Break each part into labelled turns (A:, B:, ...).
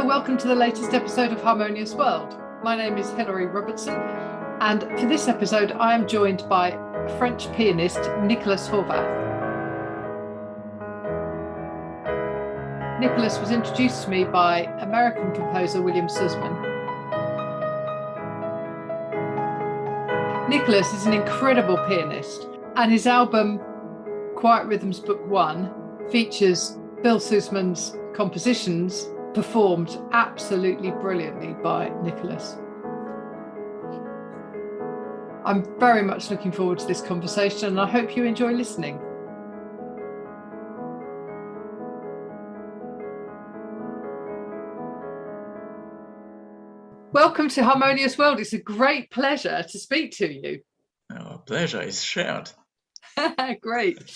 A: Hello, welcome to the latest episode of Harmonious World. My name is Hilary Robertson, and for this episode I am joined by French pianist Nicolas Horvath. Nicolas was introduced to me by American composer William Sussman. Nicolas is an incredible pianist, and his album Quiet Rhythms Book 1 features Bill Sussman's compositions performed absolutely brilliantly by Nicolas. I'm very much looking forward to this conversation, and I hope you enjoy listening. Welcome to Harmonious World. It's a great pleasure to speak to you.
B: Our pleasure is shared.
A: Great.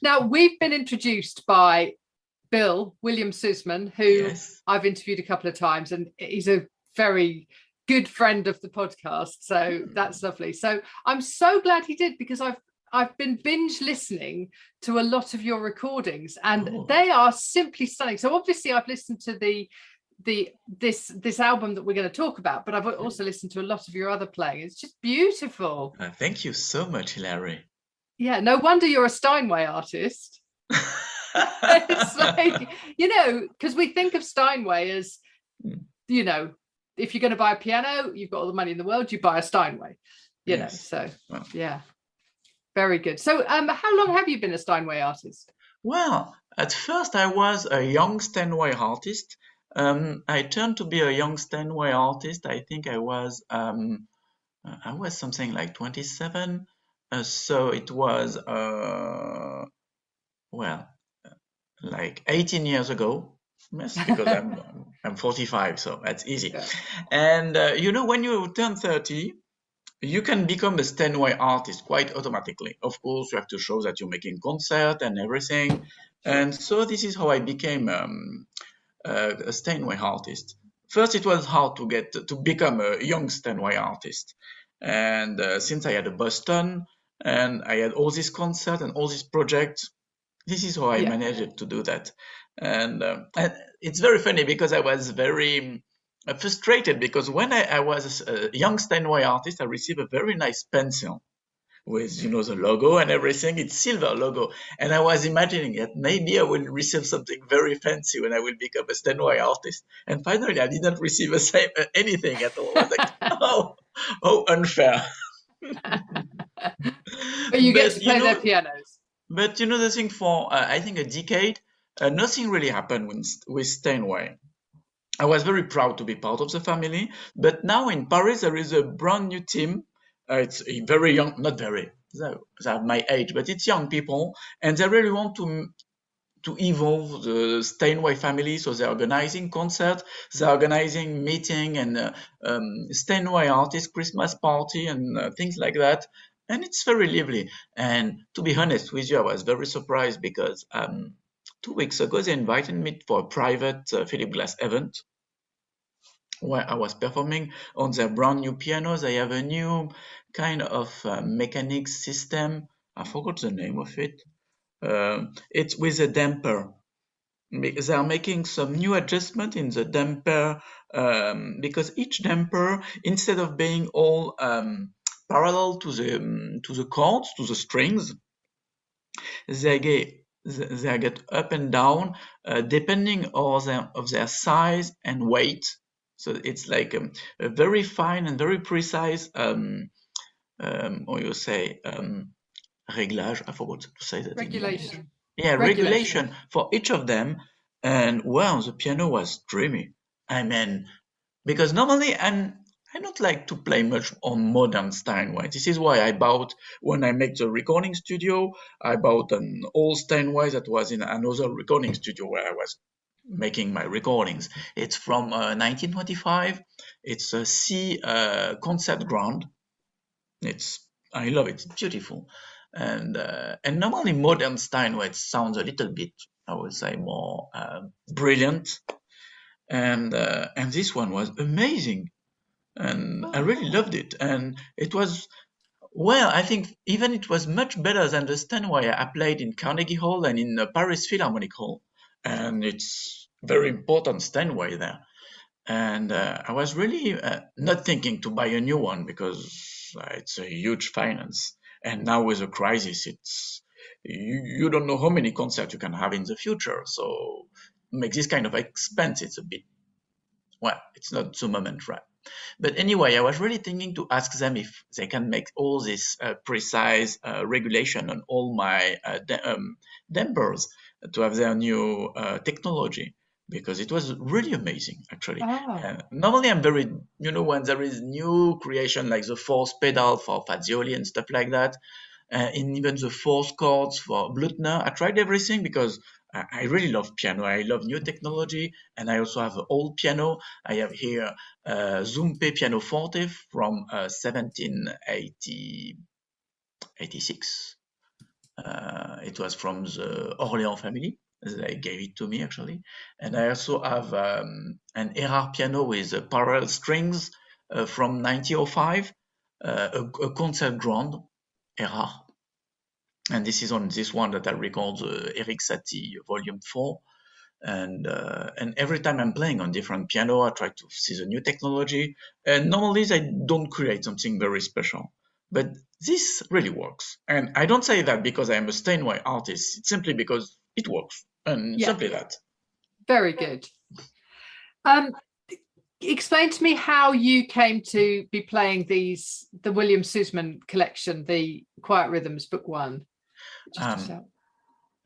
A: Now, we've been introduced by William Sussman, who
B: Yes.
A: I've interviewed a couple of times, and he's a very good friend of the podcast. So that's lovely. So I'm so glad he did, because I've been binge listening to a lot of your recordings, and they are simply stunning. So obviously I've listened to this album that we're going to talk about, but I've also listened to a lot of your other playing. It's just beautiful.
B: Thank you so much, Hilary.
A: Yeah, no wonder you're a Steinway artist. It's like, because we think of Steinway as, if you're going to buy a piano, you've got all the money in the world, you buy a Steinway,
B: Yes.
A: So yeah, very good. So how long have you been a Steinway artist?
B: Well, at first I was a young Steinway artist. I turned to be a young Steinway artist. I think I was something like 27. So it was like 18 years ago. Yes, because I'm 45, so that's easy.
A: Yeah.
B: And when you turn 30, you can become a Steinway artist quite automatically. Of course, you have to show that you're making concert and everything. And so this is how I became a Steinway artist. First, it was hard to become a young Steinway artist. And since I had a Boston and I had all these concerts and all these projects, this is how I managed to do that. And it's very funny, because I was very frustrated, because when I was a young Steinway artist, I received a very nice pencil with, the logo and everything. It's silver logo. And I was imagining that maybe I will receive something very fancy when I will become a Steinway artist. And finally, I didn't receive anything at all. I was like, oh, unfair.
A: But you get to play their pianos.
B: But the thing, for I think a decade, nothing really happened with Steinway. I was very proud to be part of the family, but now in Paris there is a brand new team. It's very young, not very, they're my age, but it's young people, and they really want to evolve the Steinway family. So they're organizing concerts, they're organizing meeting and Steinway artist Christmas party and things like that. And it's very lively. And to be honest with you, I was very surprised, because 2 weeks ago they invited me for a private Philip Glass event where I was performing on their brand new pianos. They have a new kind of mechanics system. I forgot the name of it. It's with a damper. They are making some new adjustment in the damper, because each damper, instead of being all parallel to the chords, to the strings, they get up and down depending of their size and weight. So it's like a very fine and very precise, réglage. I forgot to say that.
A: Regulation.
B: Regulation for each of them. And wow, the piano was dreamy. I mean, because normally I don't like to play much on modern Steinway. This is why when I make the recording studio, I bought an old Steinway that was in another recording studio where I was making my recordings. It's from 1925. It's a C concert ground. I love it. It's beautiful. And normally modern Steinway sounds a little bit, I would say, more brilliant. And this one was amazing. And I really loved it. And it was, I think even it was much better than the Steinway I played in Carnegie Hall and in the Paris Philharmonic Hall. And it's very important Steinway there. And I was really not thinking to buy a new one because it's a huge finance. And now with a crisis, it's you don't know how many concerts you can have in the future. So make this kind of expense, it's a bit, well, it's not the moment, right? But anyway, I was really thinking to ask them if they can make all this precise regulation on all my dampers to have their new technology, because it was really amazing, actually.
A: Oh,
B: Normally, I'm very, when there is new creation like the fourth pedal for Fazioli and stuff like that, and even the fourth chords for Blutner, I tried everything because I really love piano. I love new technology, and I also have an old piano. I have here Zumpe pianoforte from 1786. It was from the Orléans family. They gave it to me actually, and I also have an Erard piano with parallel strings from 1905, a concert grand Erard, and this is on this one that I record Eric Satie Volume 4. And every time I'm playing on different piano, I try to see the new technology. And normally I don't create something very special, but this really works. And I don't say that because I am a Steinway artist. It's simply because it works, and
A: yeah,
B: simply that.
A: very good. Um, Explain to me how you came to be playing the William Susman collection, the Quiet Rhythms Book 1.
B: Um,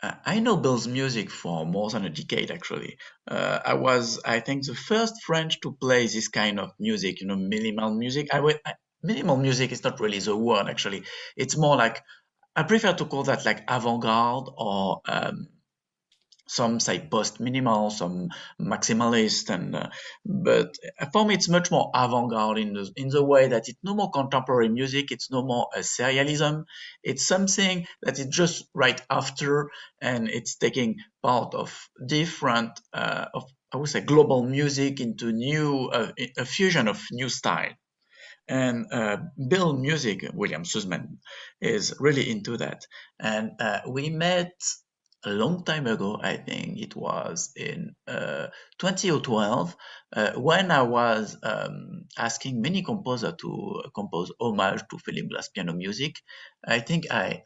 B: I know Bill's music for more than a decade, actually. I was, I think, the first French to play this kind of music, minimal music. Minimal music is not really the word, actually. It's more like, I prefer to call that like avant-garde, or some say post-minimal, some maximalist, but for me it's much more avant-garde in the way that it's no more contemporary music, it's no more a serialism, it's something that is just right after, and it's taking part of different, of I would say global music into new, a fusion of new style. And Bill Music, William Sussman, is really into that. And we met a long time ago. I think it was in 2012, when I was asking many composers to compose homage to Philip Glass piano music. I think I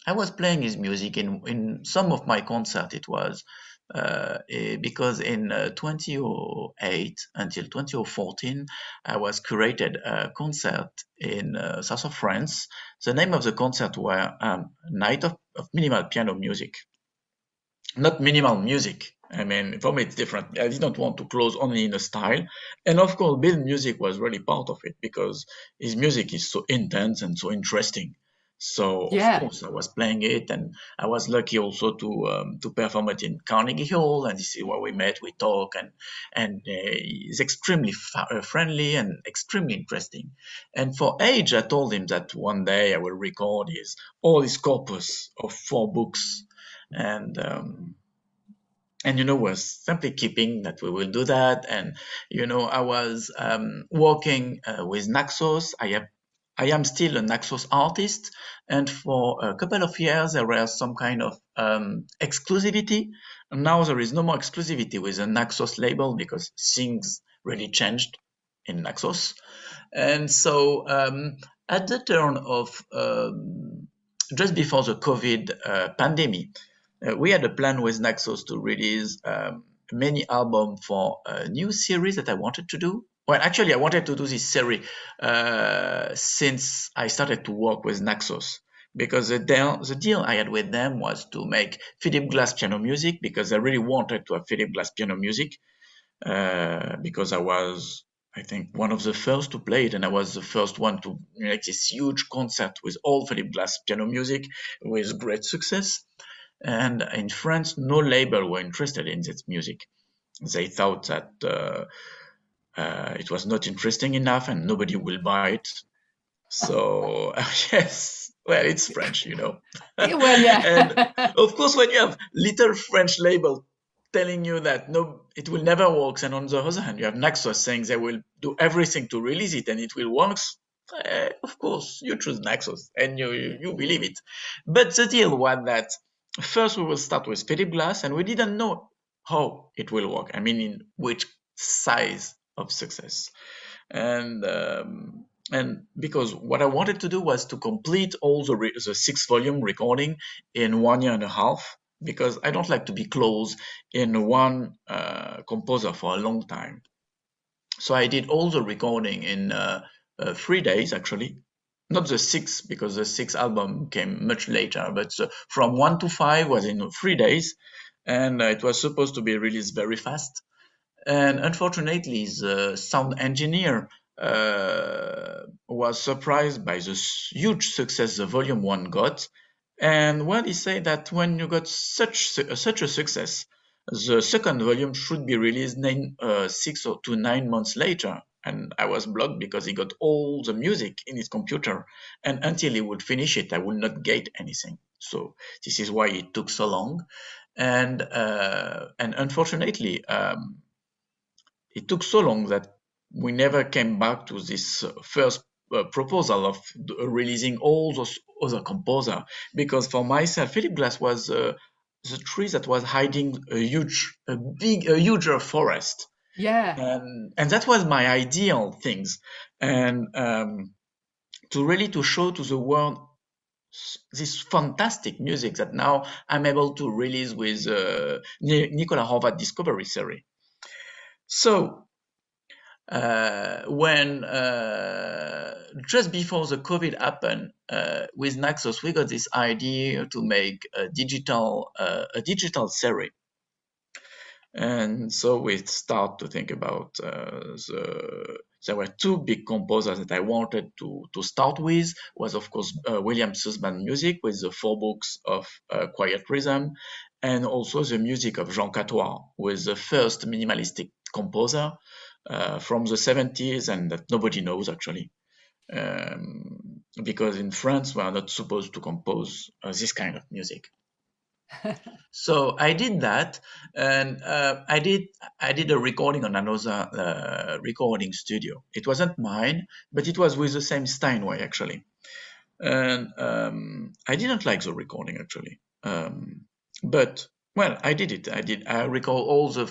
B: was playing his music in some of my concerts. It was because in 2008 until 2014, I was curated a concert in south of France. The name of the concert were Night of Minimal Piano Music. Not minimal music. I mean, for me, it's different. I didn't want to close only in a style. And of course, Bill's music was really part of it because his music is so intense and so interesting. So of
A: Yeah.
B: course I was playing it, and I was lucky also to perform it in Carnegie Hall, and this is where we met, we talk, and he's extremely friendly and extremely interesting. And for age, I told him that one day I will record all his corpus of 4 books, and we're simply keeping that we will do that. And I was working with Naxos. I am still a Naxos artist, and for a couple of years there was some kind of exclusivity. And now there is no more exclusivity with the Naxos label because things really changed in Naxos. And so at the turn of just before the COVID pandemic, we had a plan with Naxos to release many albums for a new series that I wanted to do. Well, actually, I wanted to do this series since I started to work with Naxos, because the deal I had with them was to make Philip Glass piano music, because I really wanted to have Philip Glass piano music, because I was, I think, one of the first to play it, and I was the first one to make this huge concert with all Philip Glass piano music with great success. And in France, no label were interested in this music. They thought that it was not interesting enough and nobody will buy it. So yes, well, it's French.
A: Well,
B: And
A: yeah.
B: of course, when you have little French label telling you that no, it will never work, and on the other hand, you have Naxos saying they will do everything to release it and it will work. Of course, you choose Naxos and you believe it. But the deal was that first we will start with Philip Glass, and we didn't know how it will work. I mean, in which size of success. And because what I wanted to do was to complete all the 6 volume recording in 1 year and a half, because I don't like to be close in one composer for a long time. So I did all the recording in 3 days, actually. Not the 6, because the 6 album came much later, but from 1 to 5 was in 3 days, and it was supposed to be released very fast. And unfortunately, the sound engineer was surprised by the huge success the Volume 1 got. And well, he said that when you got such a success, the second volume should be released 6 to 9 months later. And I was blocked because he got all the music in his computer. And until he would finish it, I would not get anything. So this is why it took so long. And unfortunately, it took so long that we never came back to this first proposal of releasing all those other composers, because for myself, Philip Glass was the tree that was hiding a huger forest.
A: Yeah.
B: And that was my ideal things. And to show to the world this fantastic music that now I'm able to release with Nicolas Horvath Discovery Series. So when just before the COVID happened, with Naxos, we got this idea to make a digital series. And so we start to think about there were 2 big composers that I wanted to start with. Was of course William Sussman music with the 4 books of Quiet Rhythm, and also the music of Jean Catois, who is the first minimalistic composer from the 70s, and that nobody knows actually, because in France we are not supposed to compose this kind of music. So I did that, and I did a recording on another recording studio. It wasn't mine, but it was with the same Steinway actually. And I didn't like the recording actually, but well, I did it. I record all the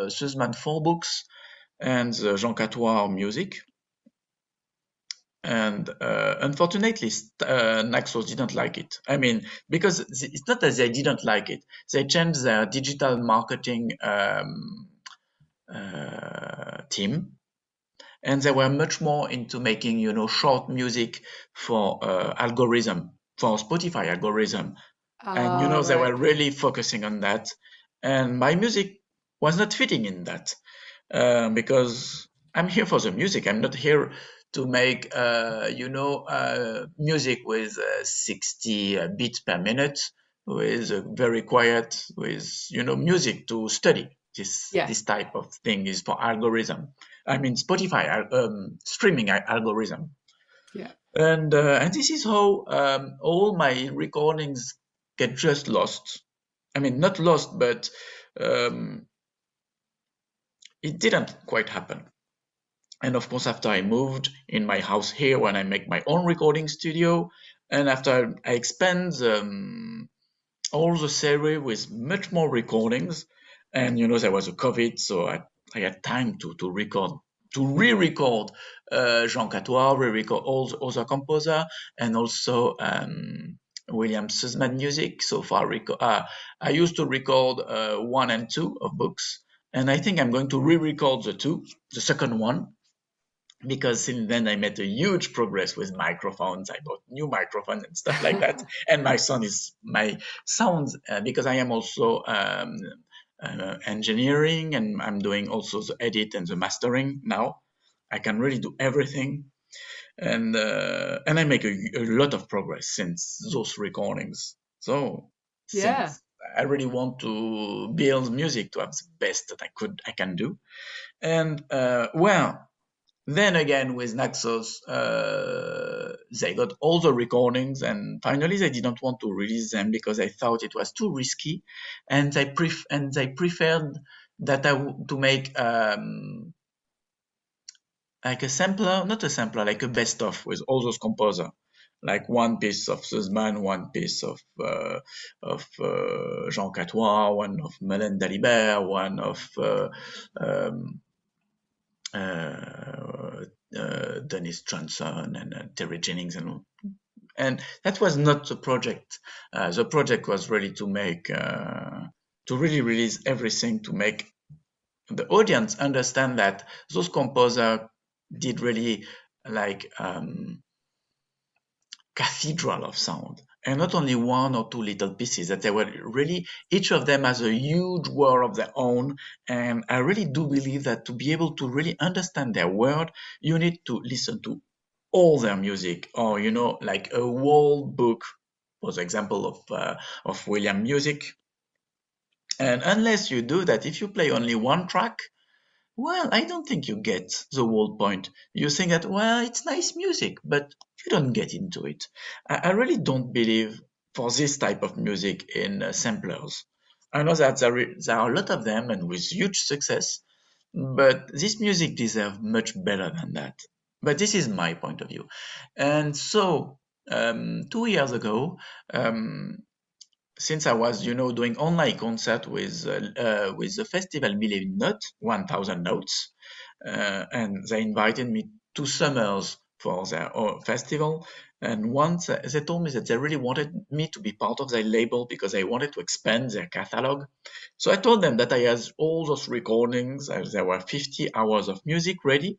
B: Sussman 4 books and the Jean Catois music. And unfortunately, Naxos didn't like it. I mean, because it's not that they didn't like it. They changed their digital marketing team, and they were much more into making, short music for algorithm, for Spotify algorithm. And, they were really focusing on that. And my music was not fitting in that, because I'm here for the music. I'm not here to make, music with 60 beats per minute, with very quiet, with, music to study. This type of thing is for algorithm. I mean, Spotify streaming algorithm.
A: Yeah.
B: And this is how all my recordings get just lost. I mean, not lost, but it didn't quite happen. And of course, after I moved in my house here, when I make my own recording studio, and after I expand all the series with much more recordings, and there was a COVID, so I had time to record, to re-record Jean Catois, re-record all the other composer, and also William Sussman music. So far, I used to record 1 and 2 of books, and I think I'm going to re-record the second one, because since then I made a huge progress with microphones. I bought new microphones and stuff like that. And my sounds, because I am also engineering, and I'm doing also the edit and the mastering now. I can really do everything. And I make a lot of progress since those recordings. So since I really want to build music to have the best that I can do. And then again, with Naxos, they got all the recordings, and finally they didn't want to release them because they thought it was too risky, and they preferred that to make like a sampler, not a sampler, like a best of with all those composers, like one piece of Sussman, one piece of Jean Catois, one of Mélène Dalibert, one of um, Dennis Johnson and Terry Jennings, and that was not the project. The project was really to make to really release everything, to make the audience understand that those composers did really like cathedral of sound, and not only one or two little pieces, that they were really, each of them has a huge world of their own. And I really do believe that to be able to really understand their world, you need to listen to all their music, or like a whole book, for the example of William music. And unless you do that, if you play only one track, well, I don't think you get the whole point. You think that, well, it's nice music, but you don't get into it. I really don't believe for this type of music in samplers. I know that there are a lot of them and with huge success, but this music deserves much better than that. But this is my point of view. And so, 2 years ago, since I was, doing online concert with the festival Mille et Une Notes, 1,000 Notes, and they invited me 2 summers for their festival. And once they told me that they really wanted me to be part of their label because they wanted to expand their catalog. So I told them that I had all those recordings. There were 50 hours of music ready,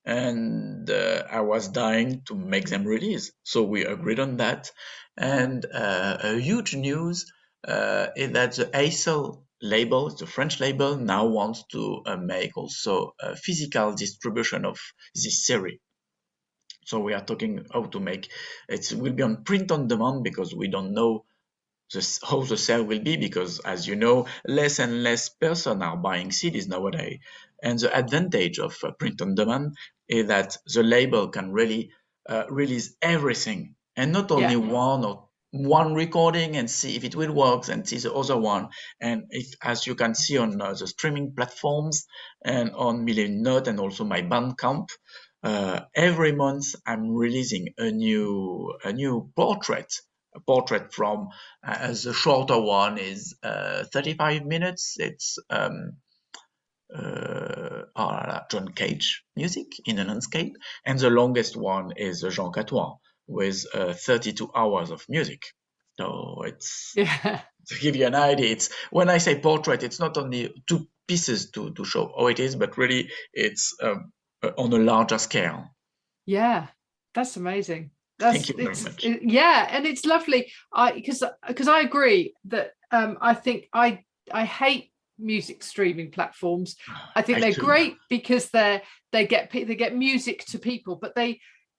B: and I was dying to make them release. So we agreed on that. And a huge news is that the Aicel label, the French label, now wants to make also a physical distribution of this series. So we are talking how to make it will be on print on demand, because we don't know how the sale will be, because as you know, less and less person are buying CDs nowadays. And the advantage of print on demand is that the label can really release everything, and not only one recording and see if it will work, and see the other one. And if, as you can see on the streaming platforms and on Million Note and also my Bandcamp, every month I'm releasing a new portrait. A portrait from the shorter one is 35 minutes. It's John Cage music in a landscape, and the longest one is Jean Catois with 32 hours of music. So it's to give you an idea. It's when I say portrait, it's not only two pieces to show how it is, but really it's on a larger scale.
A: Yeah, that's amazing.
B: Thank you very much.
A: Yeah, and it's lovely. Because I agree that I think I hate music streaming platforms. I think they're great because they get music to people, but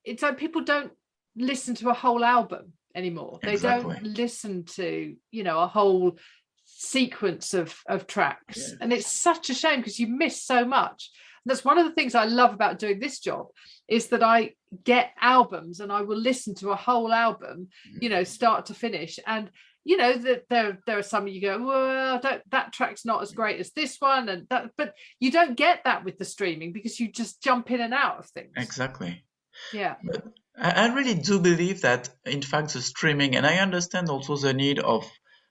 A: it's like people don't listen to a whole album anymore. They don't listen to a whole sequence of tracks, and it's such a shame because you miss so much. That's one of the things I love about doing this job, is that I get albums and I will listen to a whole album, start to finish. And, that there are some you go, well, that track's not as great as this one. And that, but you don't get that with the streaming because you just jump in and out of things.
B: Exactly.
A: Yeah.
B: But I really do believe that, in fact, the streaming, and I understand also the need of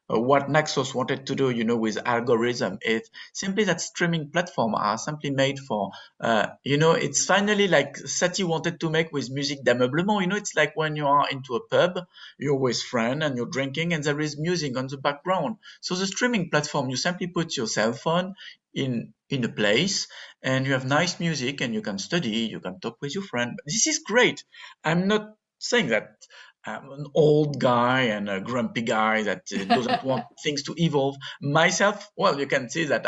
B: what Naxos wanted to do, with algorithm, is simply that streaming platforms are simply made for, it's finally like Satie wanted to make with musique d'ameublement. It's like when you are into a pub, you're with friends and you're drinking and there is music on the background. So the streaming platform, you simply put your cell phone in a place and you have nice music and you can study, you can talk with your friend. This is great. I'm not saying that I'm an old guy and a grumpy guy that doesn't want things to evolve. Myself, well, you can see that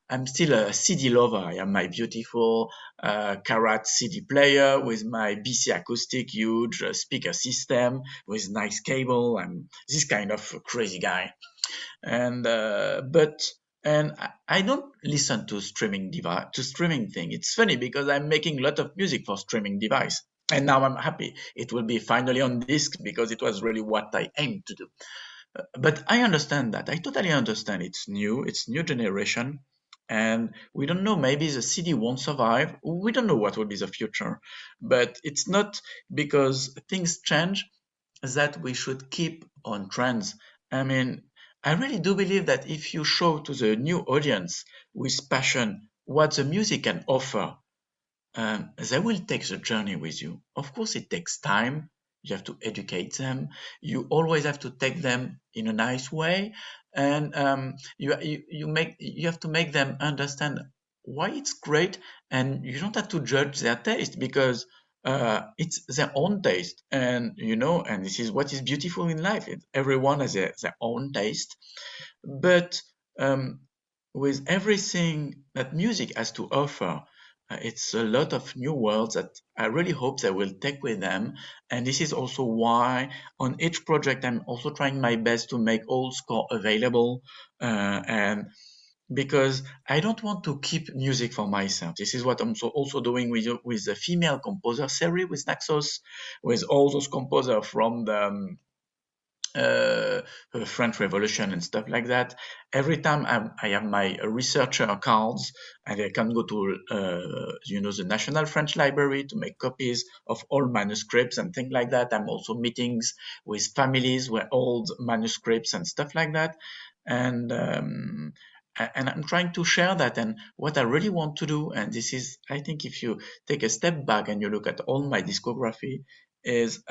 B: I'm still a CD lover. I have my beautiful Karat CD player with my BC acoustic huge speaker system with nice cable. I'm this kind of crazy guy. And I don't listen to streaming thing. It's funny because I'm making a lot of music for streaming device. And now I'm happy. It will be finally on disc because it was really what I aimed to do. But I understand that. I totally understand. It's new. It's new generation. And we don't know, maybe the CD won't survive. We don't know what will be the future. But it's not because things change that we should keep on trends. I mean, I really do believe that if you show to the new audience with passion what the music can offer, they will take the journey with you. Of course, it takes time. You have to educate them. You always have to take them in a nice way, and you have to make them understand why it's great. And you don't have to judge their taste because it's their own taste, and and this is what is beautiful in life. Everyone has their own taste, but um, with everything that music has to offer, it's a lot of new words that I really hope they will take with them. And this is also why on each project I'm also trying my best to make all score available. And because I don't want to keep music for myself. This is what I'm also doing with the female composer series with Naxos, with all those composers from the uh, French Revolution and stuff like that. Every time I have my researcher cards, and I can go to the National French Library to make copies of all manuscripts and things like that. I'm also meetings with families with old manuscripts and stuff like that, and I'm trying to share that. And what I really want to do, and this is, I think, if you take a step back and you look at all my discography, is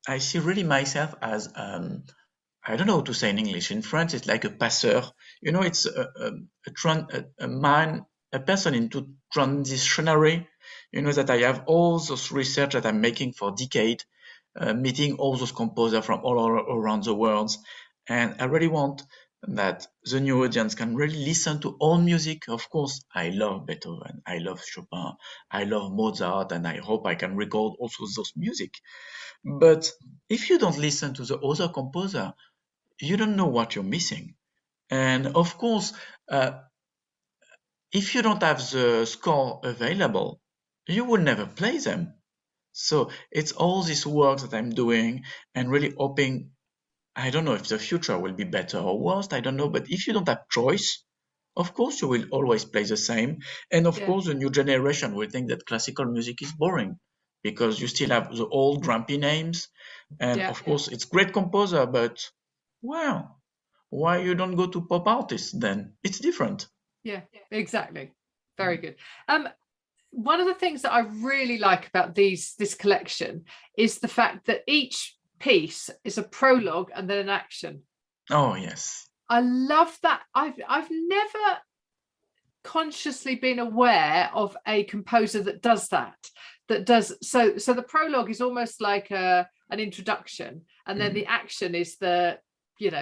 B: I see really myself as I don't know how to say in English. In French, it's like a passeur. It's a man, a person into transitionary. That I have all those research that I'm making for decade, meeting all those composers from around the world, and I really want that the new audience can really listen to all music. Of course, I love Beethoven, I love Chopin, I love Mozart, and I hope I can record also those music. But if you don't listen to the other composer, you don't know what you're missing. And of course, uh, if you don't have the score available, you will never play them. So it's all this work that I'm doing and really hoping. I don't know if the future will be better or worse, I don't know. But if you don't have choice, of course you will always play the same. And of
A: Yeah,
B: course, the new generation will think that classical music is boring because you still have the old grumpy names. And
A: yeah,
B: of course, it's great composer, but well, why you don't go to pop artists then? It's different.
A: yeah, exactly. Very good. Um, One of the things that I really like about this collection is the fact that each piece is a prologue and then an action.
B: Oh, yes.
A: I love that. I've never consciously been aware of a composer that does that. That does so the prologue is almost like an introduction, and then
B: Mhm.
A: the action is the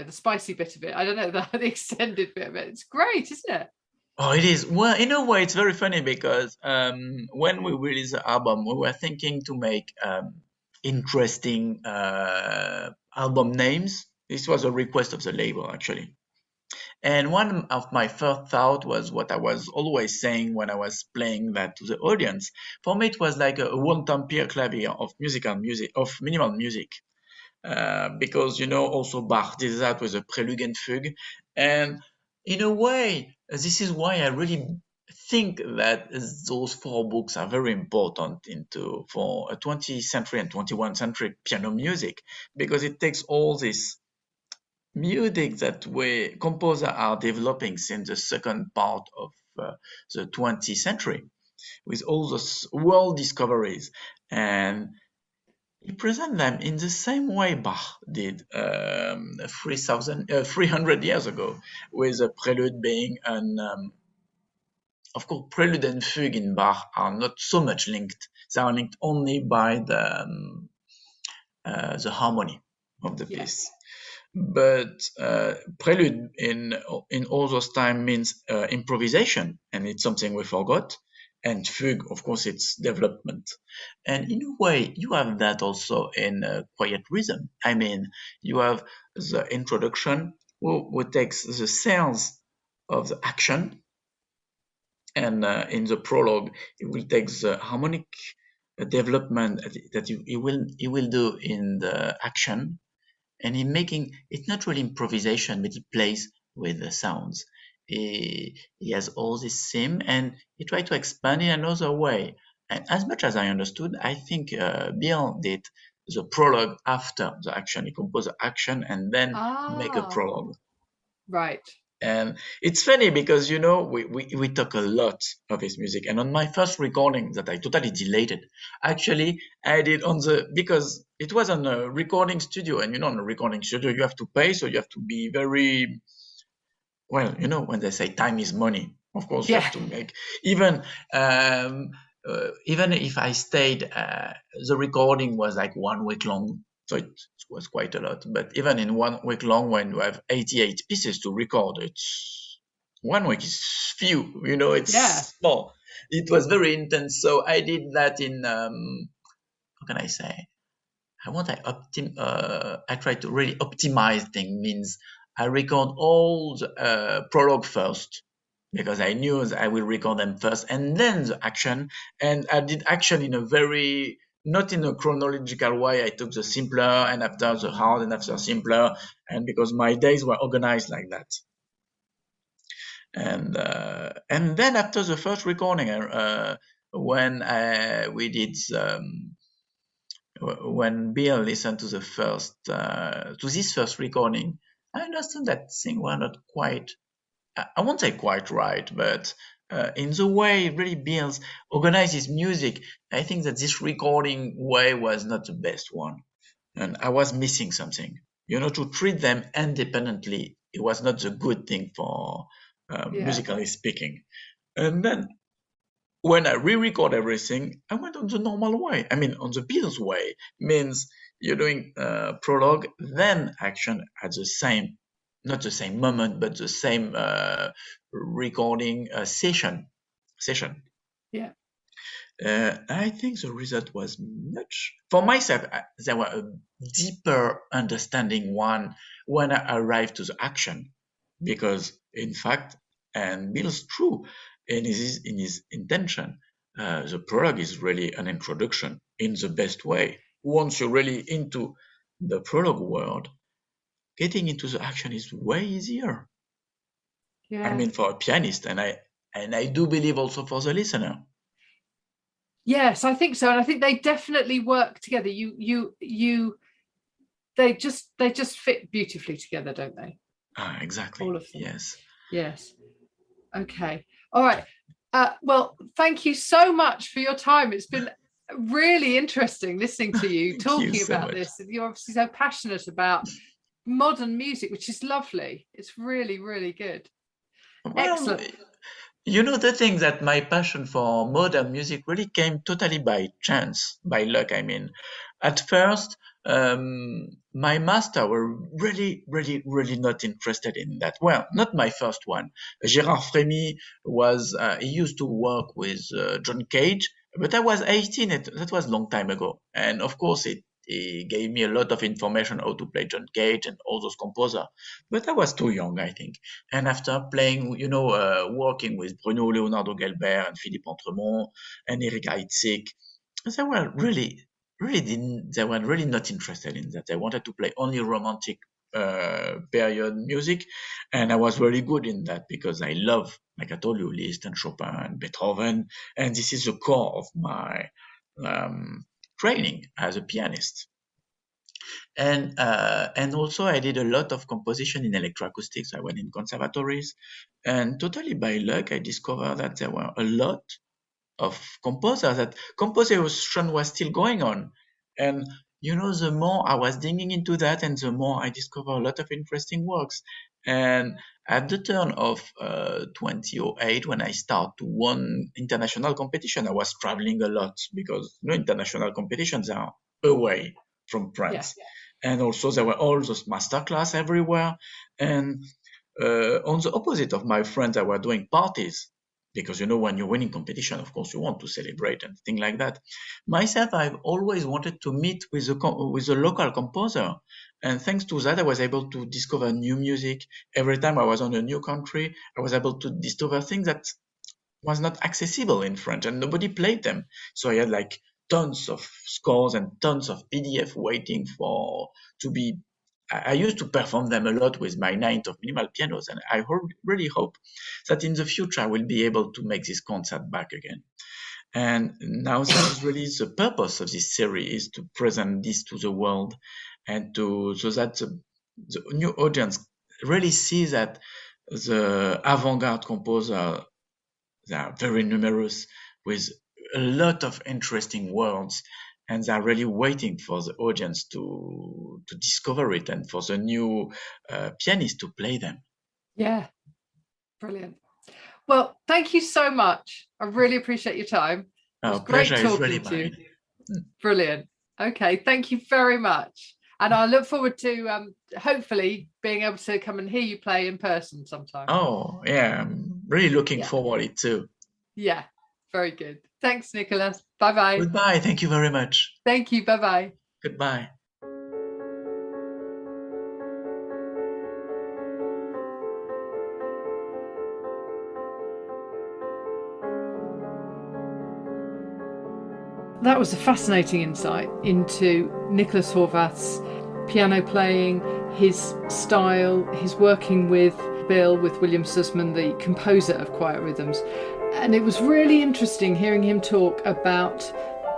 A: spicy bit of it. I don't know, the extended bit of it. It's great, isn't it?
B: Oh, it is. Well, in a way, it's very funny because when we released the album, we were thinking to make interesting album names. This was a request of the label, actually. And one of my first thought was what I was always saying when I was playing that to the audience. For me, it was like a one-tempier clavier of music, of minimal music. Because also Bach did that with a prelude and fugue, and in a way, this is why I really think that those four books are very important into for a 20th century and 21st century piano music, because it takes all this music that we composers are developing since the second part of the 20th century with all those world discoveries, and he present them in the same way Bach did 300 years ago, with a prelude being of course, prelude and fugue in Bach are not so much linked. They are linked only by the harmony of the
A: Yeah,
B: piece. But prelude in all those time means improvisation, and it's something we forgot. And fugue, of course, it's development. And in a way, you have that also in quiet rhythm. I mean, you have the introduction, who takes the sense of the action, and in the prologue, it will take the harmonic development that he will do in the action, and in making it's not really improvisation, but he plays with the sounds. he has all this theme and he tried to expand in another way. And as much as I understood, I think Bill did the prologue after the action. He composed the action and then make a
A: Ah,
B: prologue.
A: right.
B: And it's funny because, you know, we talk a lot of his music. And on my first recording that I totally deleted, actually, I did on because it was on a recording studio. And, you know, on a recording studio, you have to pay. So you have to be very, well, you know, when they say time is money, of course, you
A: Yeah.
B: have to make, even, um, even if I stayed, the recording was like 1 week long. So it was quite a lot. But even in 1 week long, when you have 88 pieces to record, it's 1 week is few, you know,
A: Yeah.
B: it's small. It was very intense. So I did that in, how can I say? I try to really optimize things, means I record all the prologue first because I knew that I will record them first and then the action. And I did action in a very, not in a chronological way. I took the simpler and after the hard and after simpler. And because my days were organized like that. And then after the first recording, when we did, when Bill listened to the first to this first recording, I understood that things were not quite. I won't say quite right, but in the way really Bill organizes music, I think that this recording way was not the best one, and I was missing something. You know, to treat them independently, it was not the good thing for
A: Yeah.
B: musically speaking. And then when I re-record everything, I went on the normal way. I mean, on the Beatles way, means you're doing prologue, then action at the same, not the same moment, but the same recording session.
A: Yeah.
B: I think the result was much, for myself, there were a deeper understanding one when I arrived to the action, because in fact, and Bill's true in his intention, the prologue is really an introduction in the best way. Once you're really into the prologue world, getting into the action is way easier. I
A: Yeah.
B: mean, for a pianist, and I do believe also for the listener.
A: Yes, I think so. And I think they definitely work together. They just fit beautifully together, don't they?
B: Ah, exactly.
A: All of them.
B: Yes.
A: Yes. Okay. All right. Well, thank you so much for your time. It's been really interesting listening to you
B: Thank you
A: talking
B: so
A: about
B: much.
A: this. You're obviously so passionate about modern music, which is lovely. It's really, really good.
B: Well,
A: Excellent.
B: you know, the thing that my passion for modern music really came totally by chance, by luck, I mean. At first, my master were really not interested in that. Well, not my first one. Gérard Frémy he used to work with John Cage, but I was 18, that was a long time ago. And of course, he gave me a lot of information how to play John Cage and all those composers. But I was too young, I think. And after playing, you know, working with Bruno Leonardo Gelbert and Philippe Entremont and Eric Heitzig, they were they were really not interested in that. They wanted to play only romantic period music, and I was very good in that because I love, like I told you, Liszt and Chopin and Beethoven, and this is the core of my training as a pianist. And also I did a lot of composition in electroacoustics. I went in conservatories, and totally by luck I discovered that there were a lot of composers, that composition was still going on. And you know, the more I was digging into that, and the more I discovered a lot of interesting works. And at the turn of 2008, when I started to won international competition, I was traveling a lot because, you know, international competitions are away from
A: Yeah.
B: France. And also there were all those masterclass everywhere. And on the opposite of my friends, I were doing parties because, you know, when you're winning competition, of course you want to celebrate and things like that. Myself, I've always wanted to meet with with a local composer, and thanks to that I was able to discover new music. Every time I was on a new country, I was able to discover things that was not accessible in French and nobody played them. So I had like tons of scores and tons of PDF waiting for to be I used to perform them a lot with my 9th of minimal pianos, and I really hope that in the future I will be able to make this concert back again. And now that is really the purpose of this series, is to present this to the world, and so that the new audience really sees that the avant-garde composer, they are very numerous with a lot of interesting words, and they're really waiting for the audience to discover it and for the new pianist to play them.
A: Yeah, brilliant. Well, thank you so much. I really appreciate your time. It was great
B: Pleasure is really
A: talking to you.
B: mine.
A: Brilliant. Okay, thank you very much. And I look forward to hopefully being able to come and hear you play in person sometime.
B: Oh, yeah, I'm really looking forward to it too.
A: Yeah, very good. Thanks, Nicolas. Bye-bye.
B: Goodbye. Thank you very much.
A: Thank you. Bye-bye.
B: Goodbye.
A: That was a fascinating insight into Nicolas Horvath's piano playing, his style, his working with William Sussman, the composer of Quiet Rhythms. And it was really interesting hearing him talk about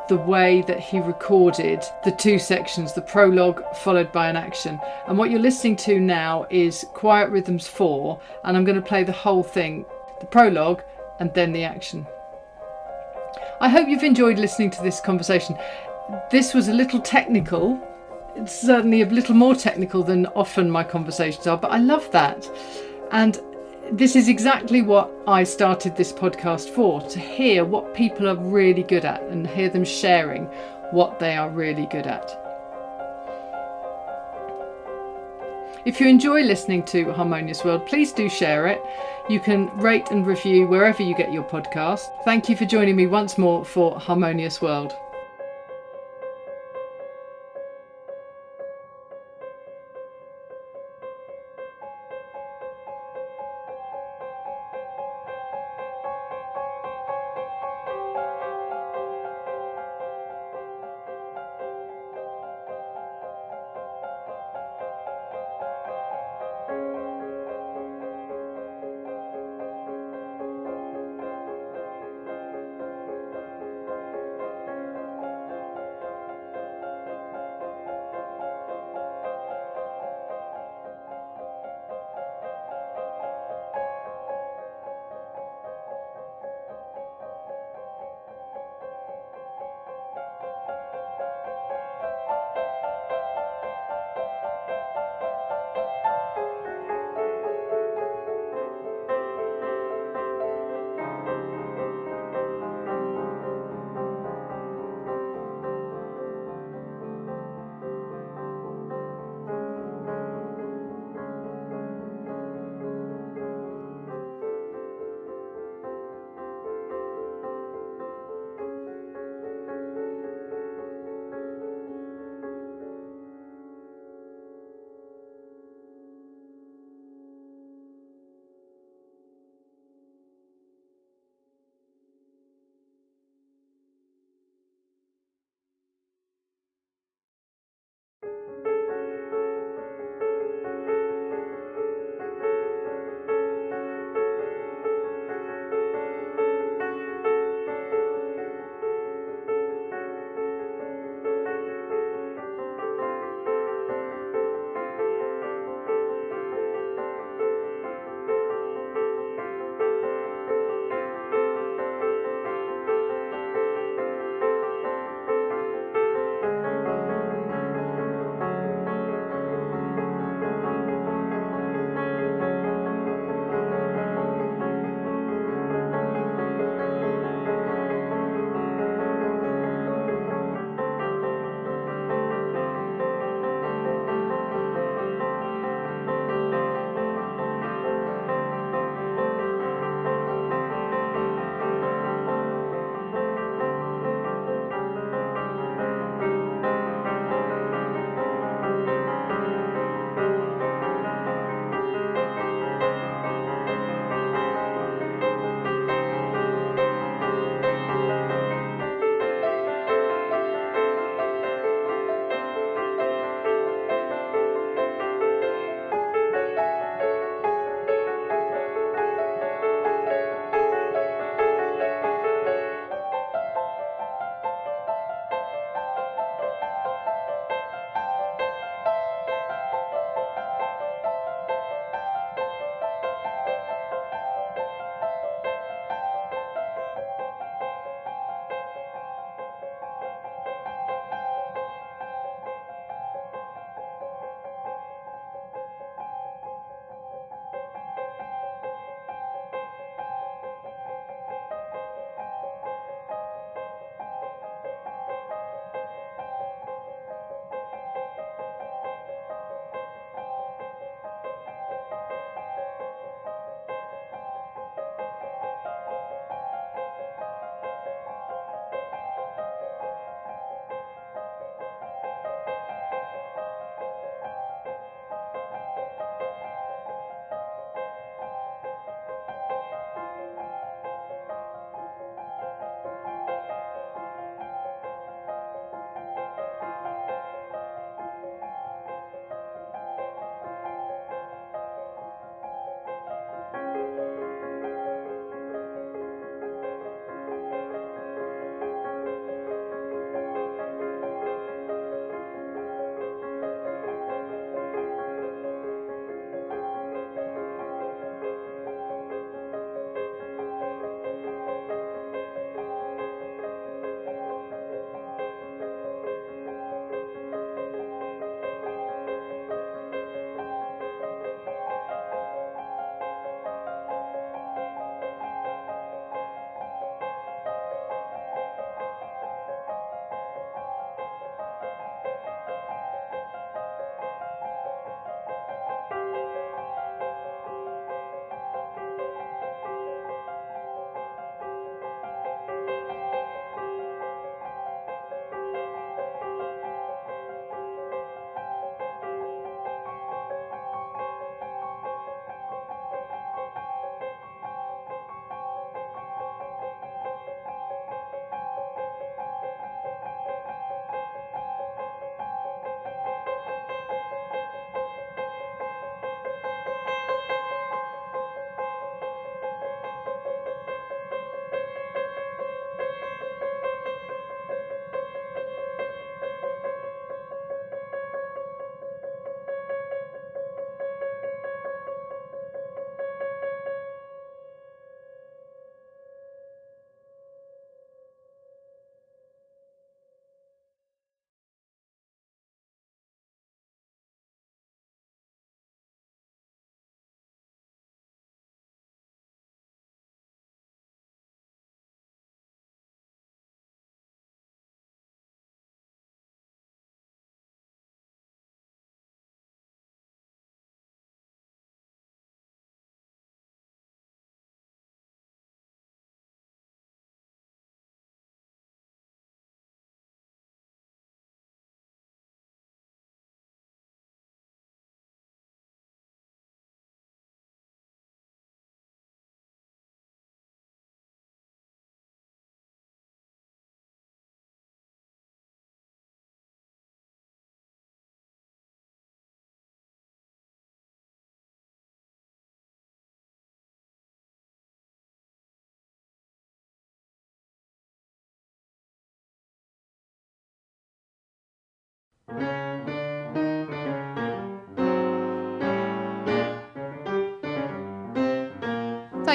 A: the way that he recorded the two sections, the prologue followed by an action. And what you're listening to now is Quiet Rhythms 4, and I'm going to play the whole thing, the prologue and then the action. I hope you've enjoyed listening to this conversation. This was a little technical. It's certainly a little more technical than often my conversations are, but I love that. And this is exactly what I started this podcast for, to hear what people are really good at and hear them sharing what they are really good at. If you enjoy listening to Harmonious World, please do share it. You can rate and review wherever you get your podcast. Thank you for joining me once more for Harmonious World.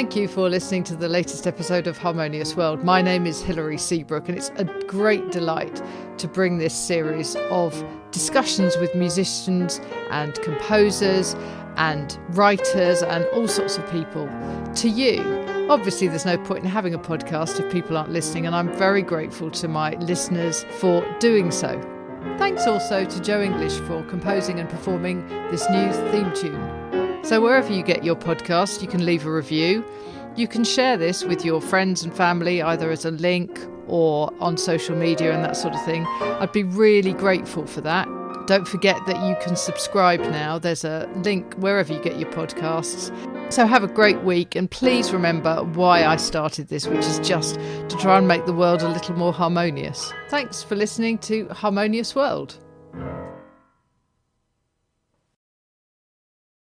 A: Thank you for listening to the latest episode of Harmonious World. My name is Hilary Seabrook, and it's a great delight to bring this series of discussions with musicians and composers and writers and all sorts of people to you. Obviously, there's no point in having a podcast if people aren't listening, and I'm very grateful to my listeners for doing so. Thanks also to Joe English for composing and performing this new theme tune. So wherever you get your podcast, you can leave a review. You can share this with your friends and family, either as a link or on social media and that sort of thing. I'd be really grateful for that. Don't forget that you can subscribe now. There's a link wherever you get your podcasts. So have a great week, and please remember why I started this, which is just to try and make the world a little more harmonious. Thanks for listening to Harmonious World.